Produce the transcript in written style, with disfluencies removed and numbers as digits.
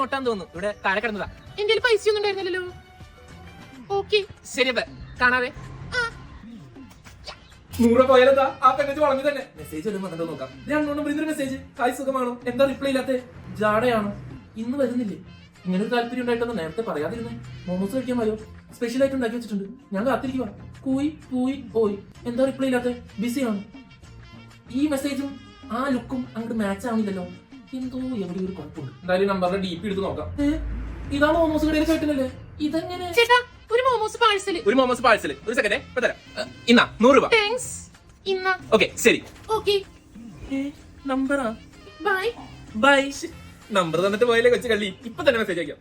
നോട്ടാന്ന് തോന്നുന്നു. ഇവിടെ താഴെ കിടന്നതാ. എന്റെ പൈസ ഒന്നും ഉണ്ടായിരുന്നില്ലല്ലോ. ഓക്കെ ശരി അപ്പൊ കാണാതെ. 100 പോയാലെന്താ? ആ പെണ്ണറ്റ് വളഞ്ഞു തന്നെ. മെസ്സേജ് വല്ലതും വന്നിട്ട് നോക്കാം. 2 നമ്പർ ഇന്നൊരു മെസ്സേജ്. ഹായ് സുഖമാണോ? എന്താ റിപ്ലൈ ഇല്ലാത്ത? ജാടയാണോ? ഇന്ന് വരുന്നില്ലേ? ഇങ്ങനെ ഒരു താല്പര്യം ഉണ്ടായിട്ടൊന്ന് നേരത്തെ പറയാതിരുന്നേ. മോമോസ് കഴിക്കാൻ വരോ? സ്പെഷ്യൽ ആയിട്ട് ഉണ്ടാക്കി വെച്ചിട്ടുണ്ട്. ഞാൻ കാത്തിരിക്കുക. കൂയി പൂയി ഓയ്. എന്താ റിപ്ലൈ ഇല്ലാത്ത? ബിസി ആണ്. ഈ മെസ്സേജും ആ ലുക്കും അങ്ങോട്ട് മാച്ച് ആവുന്നില്ലല്ലോ. എന്തോ എവിടെ ഒരു കുഴപ്പമുണ്ട്. എന്തായാലും നമ്പറിന്റെ DP എടുത്ത് നോക്കാം. ഇതാണ് മോമോസ് കടയിൽ ചോദിക്കുന്നത്. ഇതെങ്ങനെ? ചേട്ടാ ഒരു മോമോസ് പാഴ്സല്. ഒരു മോമോസ് പാഴ്സൽ. ഒരു സെക്കൻഡേ ഇപ്പൊ തരാം. ഇന്നാ 100 രൂപ. താങ്ക്സ്. ഇന്ന ഓക്കെ ശരി. ഓക്കെ നമ്പറാ. ബൈ. ബൈ. നമ്പർ തന്നിട്ട് പോയാലേ കൊച്ചു കള്ളി. ഇപ്പൊ തന്നെ മെസ്സേജ് അയക്കാം.